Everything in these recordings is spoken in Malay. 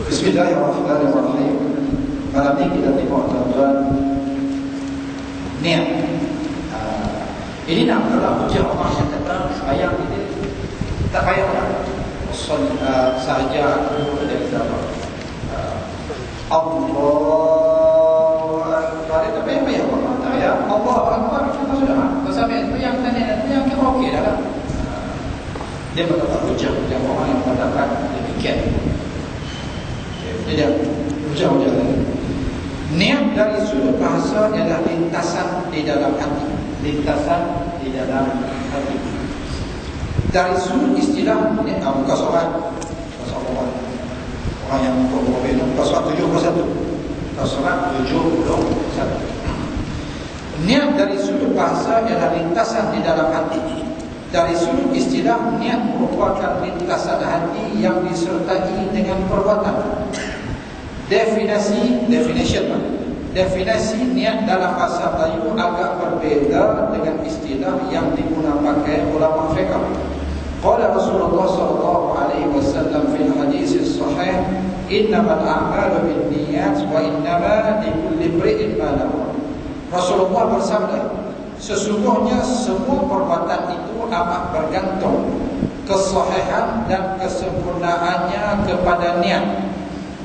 Bismillahirrahmanirrahim. Malam ini kita tengok tuan-tuan niat. Ini nak kalau hujah orang yang kata sayang kita tak payah dah. Sahaja aku ada kata Allahu Akbar. Tak payah orang tak payah. Allahu Akbar kita sudah. Sampai itu yang tanya itu yang kita okey dah lah. Dia berkata hujah orang yang mendapat demikian. Jadi hujah-hujah niat dari sudut bahasa adalah lintasan di dalam hati. Lintasan di dalam hati. Dari sudut istilah niat muka surat orang yang muka surat 71. Muka surat 71. Niat dari sudut bahasa adalah lintasan di dalam hati. Dari sudut istilah niat merupakan lintasan hati yang disertai dengan perbuatan. Definisi niat dalam bahasa Melayu agak berbeza dengan istilah yang digunakan pakai ulama fiqh. Qala Rasulullah sallallahu alaihi wasallam fil hadis sahih, innamal a'malu binniyat wa innama likulli imri'in ma nawa. Rasulullah bersabda, sesungguhnya semua perbuatan itu amat bergantung kesahihan dan kesempurnaannya kepada niat.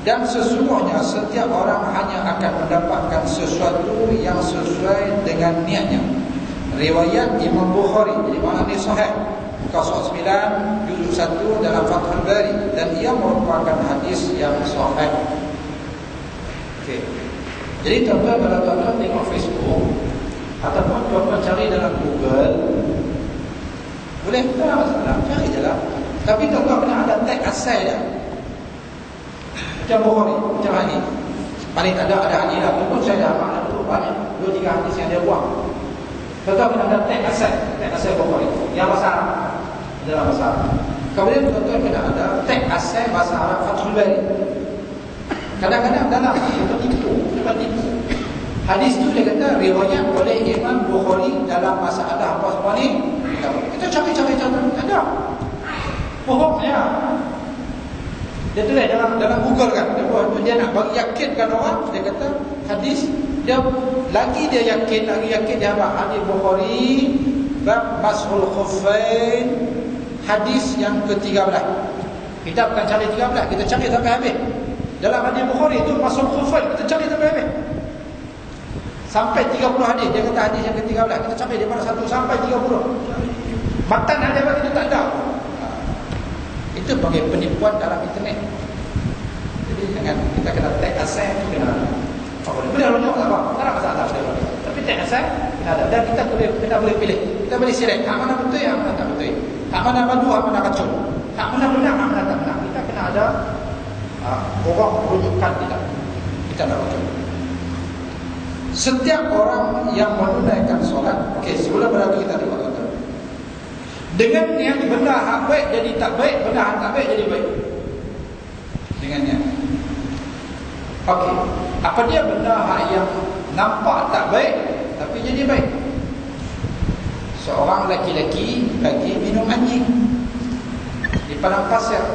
Dan sesungguhnya setiap orang hanya akan mendapatkan sesuatu yang sesuai dengan niatnya. Riwayat Imam Bukhari. Jadi mana ini sahih. Muka 9 juzuk 1 dalam Fathul Bari, dan ia merupakan hadis yang sahih. Okey. Jadi tuan-tuan kalau tuan-tuan tengok Facebook ataupun tuan-tuan cari dalam Google, boleh tak ada masalah, cari je lah. Tapi tuan-tuan kena ada tag asal dah. Macam Bukhari, macam hadis. Paling tak ada hadis lah. Itu pun saya dah hafal tu banyak 2-3 hadis yang dia buang. Tuan-tuan kena ada tag asal Bukhari. Yang bahasa Arab dalam bahasa Arab. Kemudian tuan-tuan kena ada tag asal bahasa Arab Fathul Bari. Kadang-kadang dalam itu tipu. Hadis tu dia kata riwayat oleh Imam Bukhari dalam masalah apa semua ni. Kita cari ada. Bohong ya. Dia tulis dalam Google kan. Dia nak bagi yakinkan orang, dia kata hadis dia yakin dia apa? Hadis Bukhari bab mashul khuffain, hadis yang ke-13. Kita bukan cari 13, kita cari sampai habis. Dalam hadis Bukhari itu mashul khuffain, kita cari sampai habis. Sampai 30 hadis, dia kata hadis yang ke-13. Kita cari daripada 1 sampai 30. Matan hadis itu tak ada. Itu bagi penipuan dalam internet. Jadi jangan kita kena tag asal tu kena. Boleh rujuk tak apa? Tak ada masalah boleh. Tapi tag asal kena ada, dan kita boleh pilih. Kita boleh select hak mana betul, hak mana tak betul. Hak mana madu, hak mana kacau. Hak mana benar, hak mana tak benar. Kita kena ada orang rujukan kita. Kita nak rujuk. Setiap orang yang menunaikan solat, okey, sebelum berlalu kita tengok tuan-tuan. Dengan niat benda hak baik jadi tak baik, benda hak tak baik jadi baik. Dengan niat. Okey, apa dia benda hak yang nampak tak baik tapi jadi baik? Seorang lelaki lagi minum anjing di padang pasir.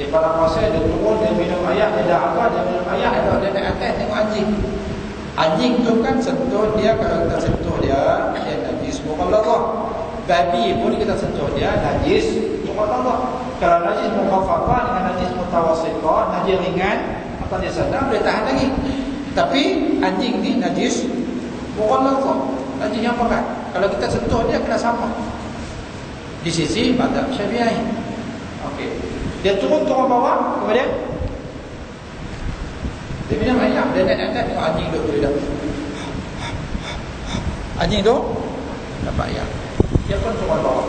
Di padang pasir dia turun, dia minum air, dia dah apa, dia minum air, dia naik atas tengok anjing. Anjing tu kan sentuh dia, kalau kita sentuh dia najis Allah. Babi pun kita sentuh dia najis Allah. Kalau najis mukhaffafah dengan najis mutawassithah, najis ringan atau dia sedang boleh tahan lagi. Tapi anjing ni najis Allah, najis yang pekat. Kalau kita sentuh dia kena sama. Di sisi mazhab Syafi'i. Okey. Dia turun bawah, kemudian dia minum air, dia naik atas tengok anjing duduk tu dah. Anjing tu dapat air. Dia pun turun bawah,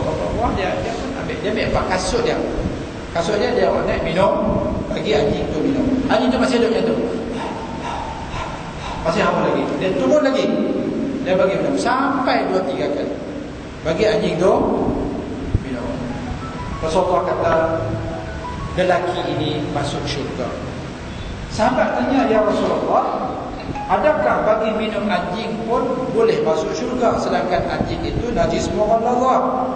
dia pun ambil kasut dia. Kasut dia naik minum, bagi anjing tu minum. Anjing tu masih duduk macam tu. Masih apa lagi? Dia turun lagi. Dia bagi minum sampai 2-3 kali. Bagi anjing tu minum. Rasulullah kata lelaki ini masuk syurga. Sahabat tanya, ya Rasulullah, adakah bagi minum anjing pun boleh masuk syurga sedangkan anjing itu najis mughallazah?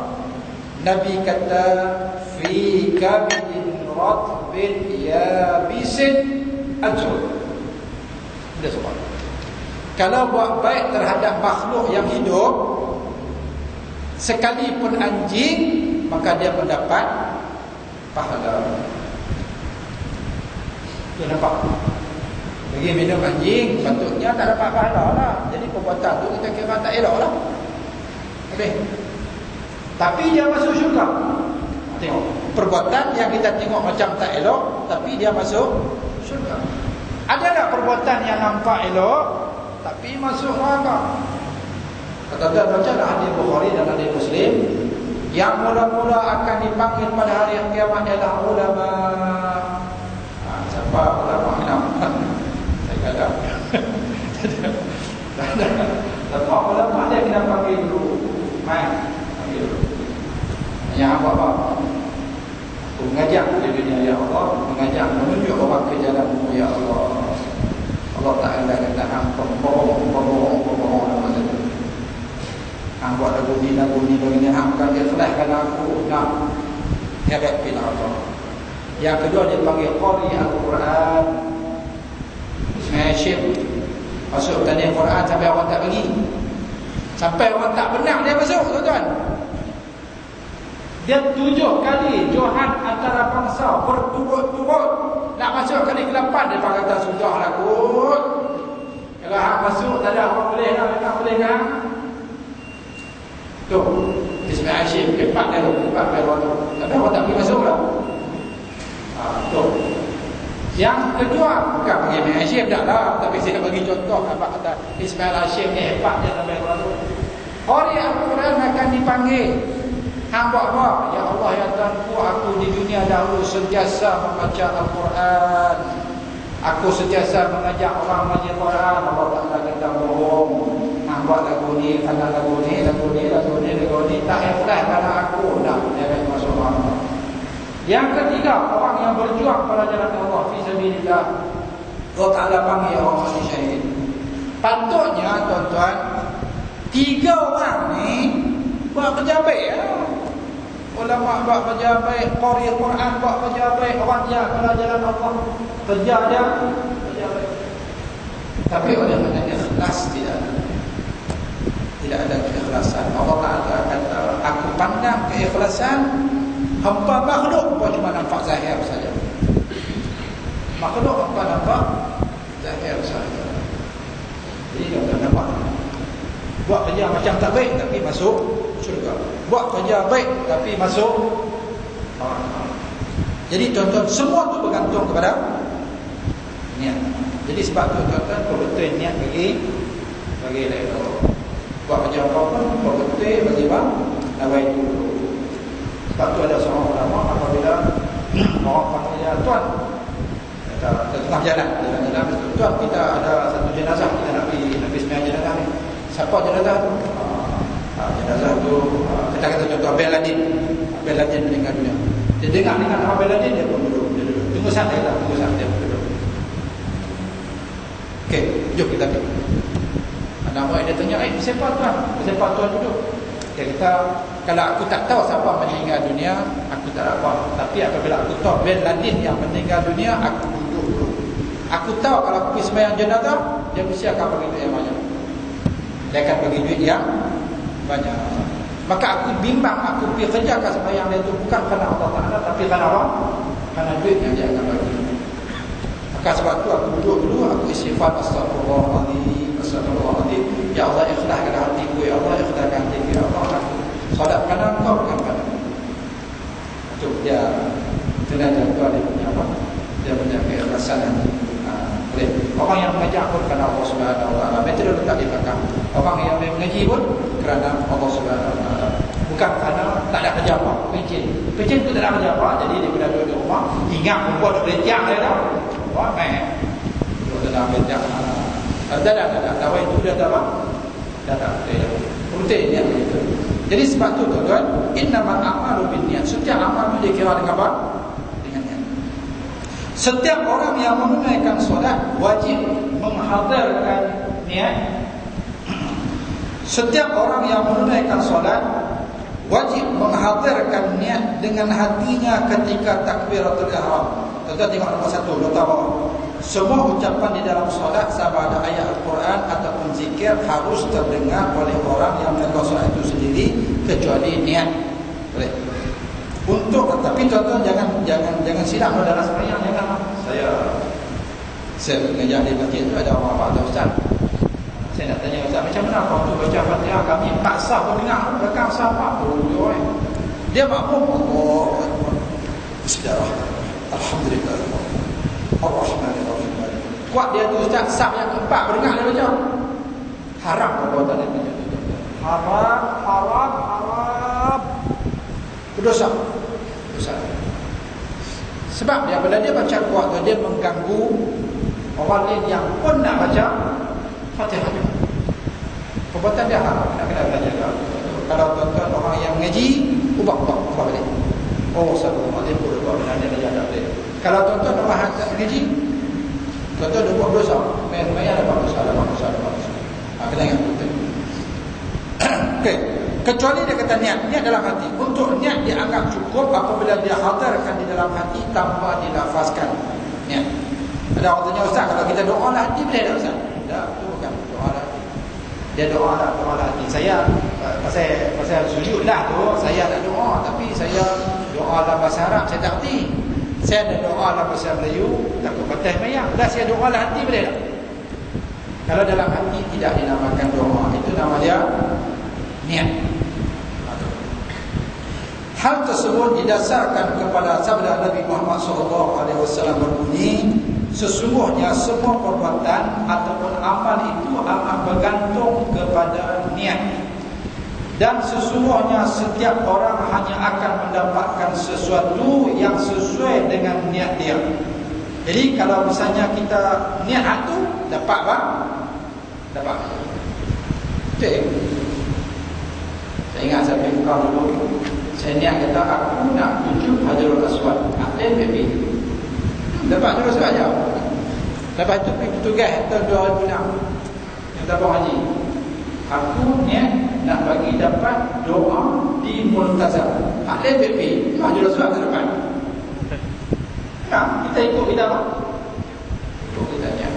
Nabi kata, fi kabidin ratbin yabisin ajrun. Dia sebut. Kalau buat baik terhadap makhluk yang hidup, sekalipun anjing, maka dia mendapat pahala. Tu nampak? Bagi minum anjing, patutnya tak dapat pahala lah. Jadi perbuatan tu kita kira tak elok lah. Okay. Tapi dia masuk syurga. Tengok, perbuatan yang kita tengok macam tak elok, tapi dia masuk syurga. Ada tak perbuatan yang nampak elok tapi masuk neraka? Kata-kata bacalah hadis Bukhari dan hadis Muslim, yang mula-mula akan dipanggil pada hari kiamat ialah ulama. Siapa ulama? Saya kata siapa ulama dia kena panggil dulu. Panggil dulu. Yang apa-apa mengajak di dunia, ya Allah, mengajak menunjuk orang ke jalan-Mu, ya Allah. Allah Ta'ala kata hang pembohong masa tu. Hang buat lagu ni begini, hang kan ikhlaskan aku nak hebat bila Allah. Yang kedua dia panggil qari al-Quran. Ismail Syekh masuk tanya Quran sampai orang tak bagi. Sampai orang tak benar dia masuk, tuan-tuan. Dia 7 kali Johan antara bangsa berturut-turut nak masuk kali ke-8, dia kata sudahlah kot. Kalau hak masuk tak ada apa boleh lah, tak boleh kan? Tu Ismail Syekh kepak dia tu, kepak dia tu. Tapi orang tak pergi masuk lah. Tu. Yang kedua, bukan bagi Ismail Syekh dah lah, tapi saya bagi contoh apa kata Ismail Syekh ni hebat dia sampai tu. Qari al-Quran akan dipanggil. Hang buat apa? Ya Allah, ya Tuhanku, aku di dunia dahulu sentiasa membaca Al-Quran. Aku sentiasa mengajak orang membaca Quran. Allah Ta'ala kata bohong. Hang buat lagu ni, kerana lagu ni tak ikhlas kerana aku. Dah, dia akan masuk neraka. Yang ketiga, orang yang berjuang pada jalan Allah fi sabilillah, Allah Ta'ala panggil orang mati syahid. Patutnya tuan-tuan, 3 orang ni buat kerja baik ya. Ulama buat kerja baik, qari Quran buat kerja baik, orang dia kalau jalan Allah kerja dia kerja baik. Tapi orang yang ikhlas tidak ada keikhlasan. Allah Ta'ala kata, aku pandang keikhlasan hamba makhluk pun cuma nampak zahir saja. Makhluk hamba nampak zahir saja. Jadi dia nampak buat kerja macam tak baik tapi masuk syurga. Buat kerja baik tapi masuk neraka. Jadi tuan-tuan, semua tu bergantung kepada niat. Jadi sebab tu tuan-tuan betul niat bagi lain orang. Buat kerja apa pun betul bagi bang nawai dulu. Sebab tu ada seorang ulama apabila orang panggil tuan kata tengah jalan tuan, kita ada satu jenazah, kita nak pergi sembahyang jenazah ni. Siapa jenazah tu? Jenazah tu kita kata contoh Bin Laden meninggal dunia. Dia dengar nama Bin Laden, dia pun duduk. Tunggu santai dia duduk. Okey, jom kita pergi. Nama dia tanya, siapa tuan duduk? Okay, kalau aku tak tahu siapa meninggal dunia, aku tak apa. Tapi apabila aku tahu Bin Laden yang meninggal dunia, aku duduk dulu. Aku tahu kalau aku pergi sembahyang jenazah, dia mesti akan bagi duit yang banyak. Dia akan bagi duit yang banyak. Maka aku bimbang, aku pergi kerjakan sembahyang dia itu bukan kerana Allah Ta'ala, tapi kerana apa? Kerana duit yang dia akan bagi. Maka sebab tu aku duduk dulu, aku istighfar, astagfirullahaladzim. Ya Allah, ikhlaskan hatiku, ya Allah, ikhlaskan hatiku, ya Allah, aku salat kerana Engkau, bukan kerana aku. Itu dia tenaga tu ada punya apa? Dia punya keikhlasan hati. Boleh. Orang yang mengajar pun kerana Allah Subhanahu Wa Taala. Betul letak di belakang. Orang yang mengaji pun kerana Allah Subhanahu Wa Taala. Bukan kerana tak ada kerja apa. Pencen tu tak ada kerja apa, jadi dia kena duduk di rumah. Ingat perempuan duduk belajar dia dah. Wah, main. Duduk dalam belajar. Tak. Tawai itu dah tak apa? Dah. Penting niat itu. Jadi sebab tu tuan-tuan, innamal a'malu binniyat. Setiap amal itu dikira dengan apa? Dengan niat. Setiap orang yang menunaikan solat wajib menghadirkan niat. Setiap orang yang menunaikan solat wajib menghadirkan niat dengan hatinya ketika takbiratul ihram. Tuan-tuan tengok nombor 1 nota bawah. Semua ucapan di dalam solat sama ada ayat Al-Quran ataupun zikir harus terdengar oleh orang yang melakukan solat itu sendiri kecuali niat. Boleh. Untuk, tapi tuan-tuan jangan silap dalam sembahyang. Jangan saya mengajar di masjid itu ada orang ada ustaz. Saya nak tanya ustaz macam mana waktu baca Fatihah kami tak sah pun dengar belakang siapa pun dia makmum. Oh, bismillahirrahmanirrahim. Alhamdulillah. Ar-Rahmanir-Rahim. Kuat dia tu ustaz, sah yang keempat berdengar dia baca. Haram perbuatan dia. Haram. Berdosa. Sebab dia bila dia baca kuat tu dia mengganggu orang lain yang pun nak baca Fatihah juga. Perbuatan dia haram. Nak kena belajar. Kalau tuan-tuan orang yang mengaji, ubah balik. Oh, satu malam pun benar dia belajar tak boleh. Kalau tuan-tuan orang yang tak mengaji, tuan-tuan dah buat dosa. Main-main ada dosa. Kena ingat betul. Okey. Kecuali dia kata niat dalam hati. Untuk niat dianggap cukup apabila dia hadirkan di dalam hati tanpa dilafazkan niat. Ada orang tanya ustaz, kalau kita doa lah hati boleh tak ustaz? Tak, itu bukan doa lah hati. Dia doa lah hati. Saya pasal sujud lah tu, saya tak doa, tapi saya doa dalam bahasa Arab saya tak erti. Saya ada doa dalam bahasa Melayu, takut patah mayang. Dah saya doa lah hati boleh tak? Kalau dalam hati tidak dinamakan doa, itu nama dia niat. Hal tersebut didasarkan kepada sabda Nabi Muhammad SAW berbunyi, sesungguhnya semua perbuatan ataupun amal itu akan bergantung kepada niat. Dan sesungguhnya setiap orang hanya akan mendapatkan sesuatu yang sesuai dengan niat dia. Jadi kalau misalnya kita niat itu dapat apa? Dapat. Okey. Saya ingat saya pergi Mekah dulu. Saya niat kata aku nak tuju Hajarul Aswad. Akhirnya pergi. Dapat terus saja. Lepas itu pergi tugas tahun 2006 yang tabung haji. Aku niat nak bagi dapat doa di Multazam. Akhirnya pergi. Hajarul Aswad tak dapat. Nah, kita ikut kita apa? Ikut kita niat.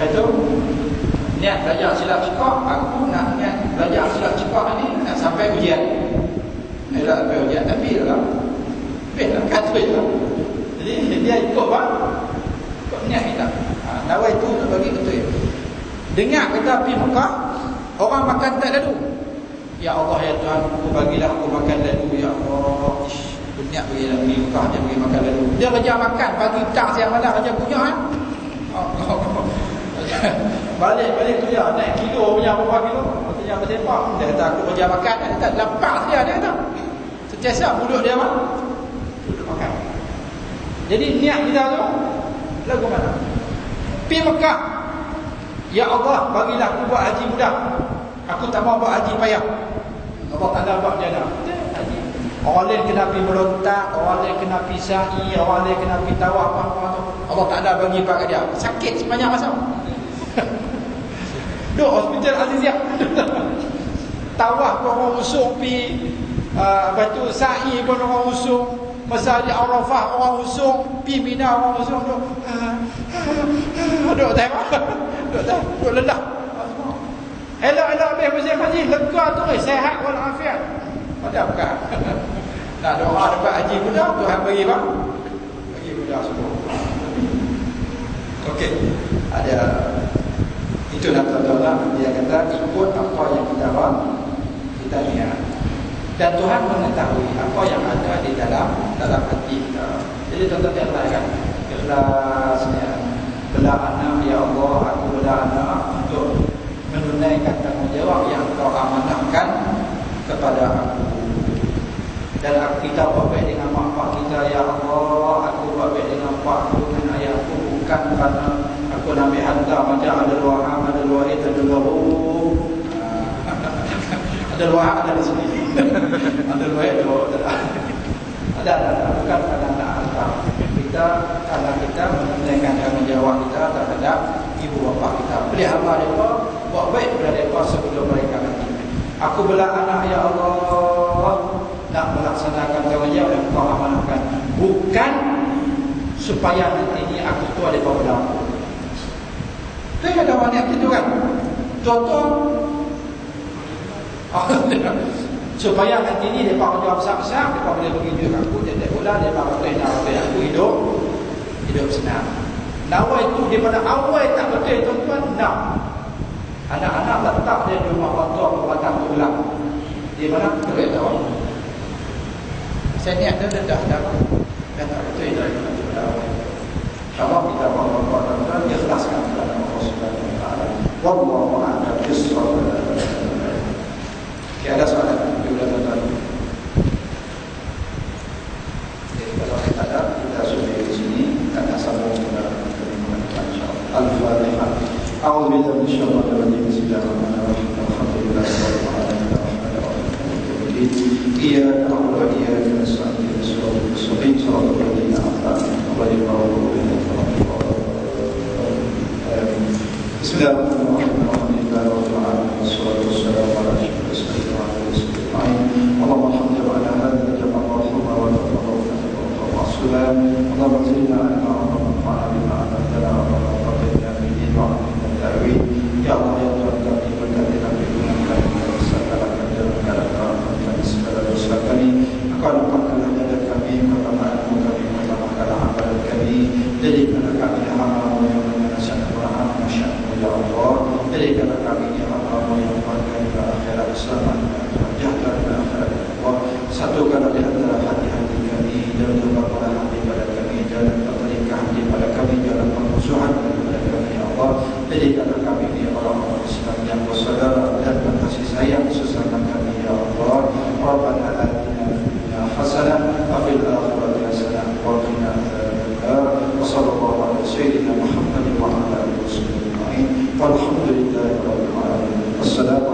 Itu niat belajar silap cekak. Aku nak niat belajar silap cekak ni nak sampai ujian. Nak sampai ujian tapi lah. Betul kata je. Jadi dia ikut apa? Ikut niat kita. Nawai tu bagi betul. Dengar kita pergi Mekah, orang makan tak ladu. Ya Allah ya Tuhan, aku bagilah aku makan ladu ya Allah. Aku niat pergi Mekah dia pergi makan ladu. Dia kerja makan pagi petang siang malam kerja punya kan. Balik kerja naik kilo punya berapa kilo. Maksudnya bersepak. Dia kata aku kerja makan. Dia kata lampak dia kata. Sentiasa mulut dia apa? Duduk makan. Jadi niat kita tu lagu mana? Pergi Mekah. Ya Allah bagilah aku buat haji mudah. Aku tak mau buat haji payah. Allah Ta'ala buat dia dah. Haji. Orang lain kena pergi merontak, orang lain kena pergi sa'i, orang lain kena pergi tawaf apa-apa tu. Allah Ta'ala bagi pada dia. Sakit sepanjang masa. Duk hospital Aziziyah. Tawaf pun orang usung pi, batu sa'i pun orang usung, Masjid Arafah orang usung, pi Mina orang usung duk. Duk lelah. Elok-elok habis musim haji, lega tu sihat wal afiat. Ada bukan? Nak doa dapat haji mudah, Tuhan bagi apa? Bagi mudah semua. Okey. Ada itu nak tuan-tuan, dia kata ikut apa yang kita lihat. Dan Tuhan mengetahui apa yang ada di dalam hati kita. Jadi tuan-tuan yang lain kan, ikhlasnya bela anak, ya Allah aku bela anak untuk menunaikan tanggungjawab yang Kau amanahkan kepada aku. Dan kita buat baik dengan mak pak kita, ya Allah aku buat baik dengan pak aku dan ayah aku bukan kerana aku nak ambil harta macam ada luaham, ada luahid, ada luahu, ada luaham ada di sini, ada luahid, ada bukan kerana nak harta kita, karena kita menunaikan tanggungjawab kita terhadap ibu bapa kita. Pelihara mereka, buat baik kepada mereka sebelum mereka mati. Aku bela anak ya Allah, nak melaksanakan tanggungjawab yang Kau amanahkan, bukan supaya nanti ini aku tua di bawah dapur. Itu ada wanita itu kan. Contoh supaya nanti ini dia pakai jawab besar-besar, dia boleh pergi juga aku, dia tak pula dia pakai aku hidup senang. Nawa itu daripada awal tak betul tuan-tuan. Nak anak-anak letak dia di rumah orang tua berbatang tulang. Di mana boleh tahu. Saya ni ada dah tak betul itu. Kalau kita berbuat dan ikhlaskan kepada Allah Subhanahu wa taala. Wallahu a'lam bissawab. Ada soalan juga tuan-tuan. Jadi kalau tidak ada, kita sudah di sini akan sambung dengan insyaallah. Al-Fatihah. A'udzu billahi minasyaitonir rajim. Bismillahirrahmanirrahim. Alhamdulillahirabbil alamin. Iyyaka na'budu wa iyyaka nasta'in. Shiratal ladzina an'amta 'alaihim Bismillahirrahmanirrahim. Wassalatu wassalamu ala asyrofil anbiya'i Allahumma hamdi ala hadha jama'a rahmah wa taqabbal wa salam. Allahumma zidna ilma wa anfa'na bima 'allamtana wa faqihna fi din wa 'allimna ta'wil. Ya Allah ya Tuhan kami, berkati kami dengan kami segala kejadian segala dosa kami. Engkau lupakanlah dada kami, pertama ilmu kami, pertama amalan kami. Jadikanlah kami hamba-Mu yang menyenangkan Quran, masya-Allah ya Allah. Jadikanlah kami hamba-Mu yang bangga di akhirat selamat, sejahtera di akhirat Allah. Satukanlah di antara hati-hati kami, dan jauhkanlah hati pada kami, jangan pertelingkah hati pada kami, jangan permusuhan pada kami ya Allah. Jadikanlah kami orang-orang Islam yang bersaudara dan berkasih sayang sesama kami ya Allah. Rabbana atina fid dunya hasanah wa fil akhirati hasanah wa qina adzabannar. Wa sallallahu ala sayyidina Muhammad wa ala alihi wasallam. Walhamdulillahi rabbil alamin. Wassalamu